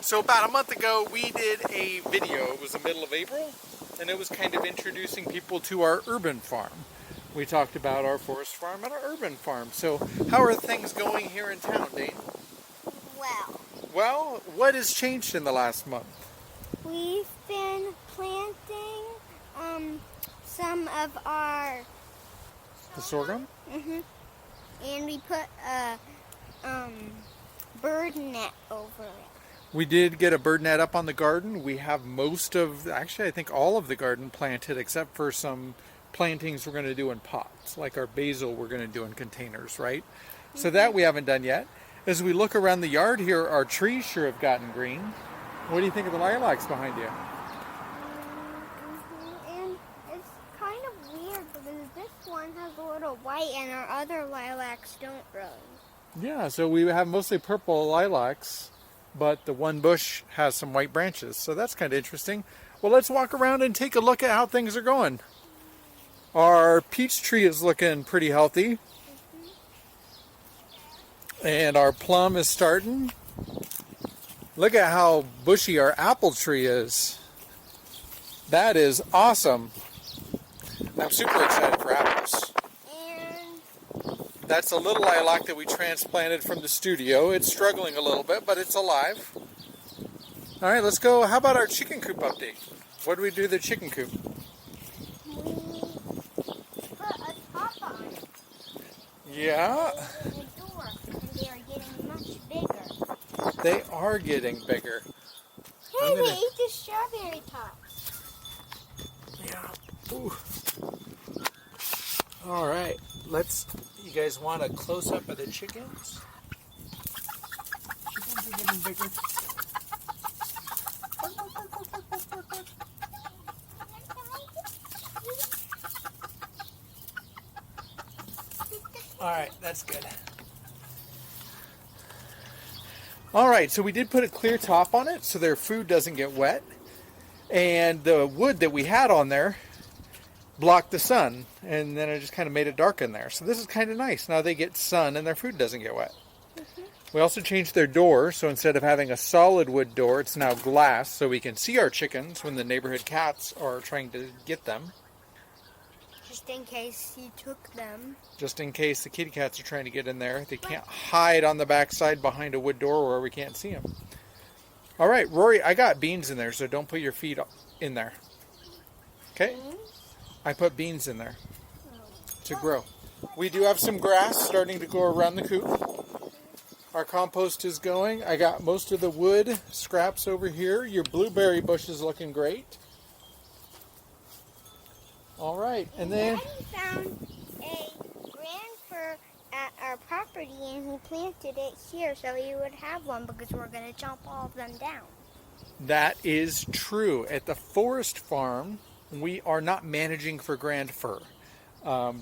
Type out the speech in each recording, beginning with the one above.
So about a month ago, we did a video. It was the middle of April, and it was kind of introducing people to our urban farm. We talked about our forest farm and our urban farm. So how are things going here in town, Dane? Well, what has changed in the last month? We've been planting some of our The sorghum? and we put a bird net over it. We did get a bird net up on the garden. We have most of, actually I think all of the garden planted except for some plantings we're going to do in pots, like our basil we're going to do in containers, right? So that we haven't done yet. As we look around the yard here, our trees sure have gotten green. What do you think of the lilacs behind you? And it's kind of weird because this one has a little white and our other lilacs don't really. Yeah, so we have mostly purple lilacs, but the one bush has some white branches. So that's kind of interesting. Well, let's walk around and take a look at how things are going. Our peach tree is looking pretty healthy. And our plum is starting. Look at how bushy our apple tree is. That is awesome. I'm super excited for apples. And That's a little lilac that we transplanted from the studio. It's struggling a little bit, but it's alive. All right, let's go. How about our chicken coop update? What do we do to the chicken coop? we put a top on it. Yeah, And a door, and they are getting much bigger. they are getting bigger. Hey, they ate the strawberry tops. Yeah. Ooh. All right, you guys want a close-up of the chickens? Chickens are getting bigger. All right, that's good. All right, so we did put a clear top on it so their food doesn't get wet. And the wood that we had on there blocked the sun, and then it just kind of made it dark in there. So this is kind of nice. Now they get sun and their food doesn't get wet. We also changed their door, so instead of having a solid wood door, it's now glass, so we can see our chickens when the neighborhood cats are trying to get them. Just in case he took them. Just in case the kitty cats are trying to get in there. They can't hide on the backside behind a wood door where we can't see them. All right, Rory, I got beans in there, so don't put your feet in there. Okay? I put beans in there to grow. We do have some grass starting to grow around the coop. Our compost is going. I got most of the wood scraps over here. Your blueberry bush is looking great. All right, and then Daddy found a grand fir at our property and he planted it here so he would have one because we're going to chop all of them down. that is true. At the forest farm, we are not managing for grand fir.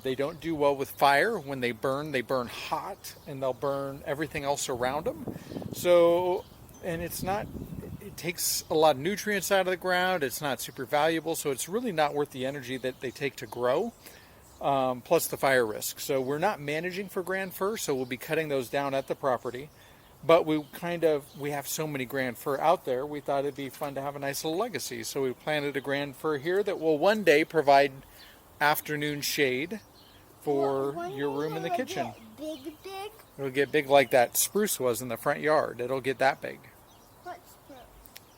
They don't do well with fire. When they burn hot, and they'll burn everything else around them. So, and it takes a lot of nutrients out of the ground. It's not super valuable, so it's really not worth the energy that they take to grow, plus the fire risk. So we're not managing for grand fir, so we'll be cutting those down at the property. But we have so many grand fir out there, we thought it'd be fun to have a nice little legacy. So we planted a grand fir here that will one day provide afternoon shade for your room in the kitchen. Big. It'll get big like that spruce was in the front yard. It'll get that big. What's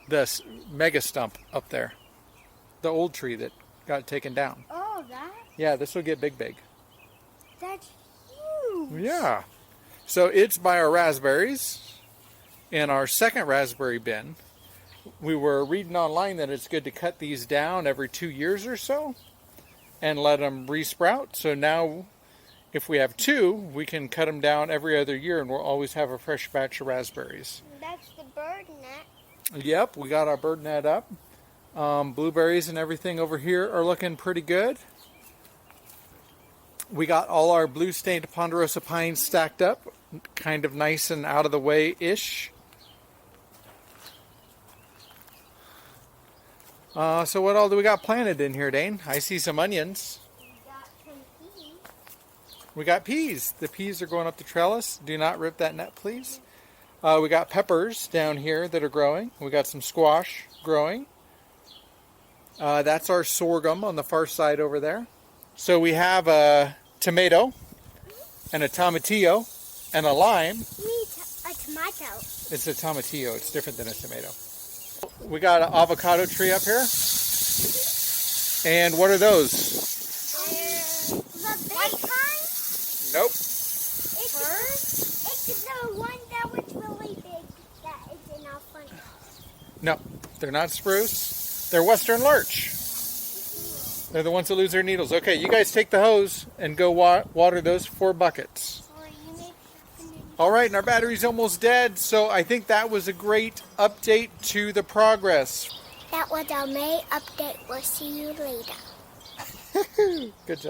The mega stump up there. The old tree that got taken down. Oh, that? Yeah, this will get big. That's huge. Yeah. So it's by our raspberries in our second raspberry bin. We were reading online that it's good to cut these down every 2 years or so and let them resprout. So now if we have two, we can cut them down every other year and we'll always have a fresh batch of raspberries. That's the bird net. Yep, we got our bird net up. Blueberries and everything over here are looking pretty good. We got all our blue stained ponderosa pines stacked up, kind of nice and out of the way-ish. So what all do we got planted in here, Dane? I see some onions. We got some peas. We got peas. The peas are going up the trellis. Do not rip that net, please. We got peppers down here that are growing. We got some squash growing. That's our sorghum on the far side over there. So we have a tomato and a tomatillo and a lime. A tomato. It's a tomatillo. It's different than a tomato. We got an avocado tree up here. And what are those? The big kind? Nope. It's the one that was really big that is in our front house. No, they're not spruce. They're western larch. They're the ones that lose their needles. Okay, you guys take the hose and go water those 4 buckets. All right, and our battery's almost dead, so I think that was a great update to the progress. That was our May update. We'll see you later. Good job.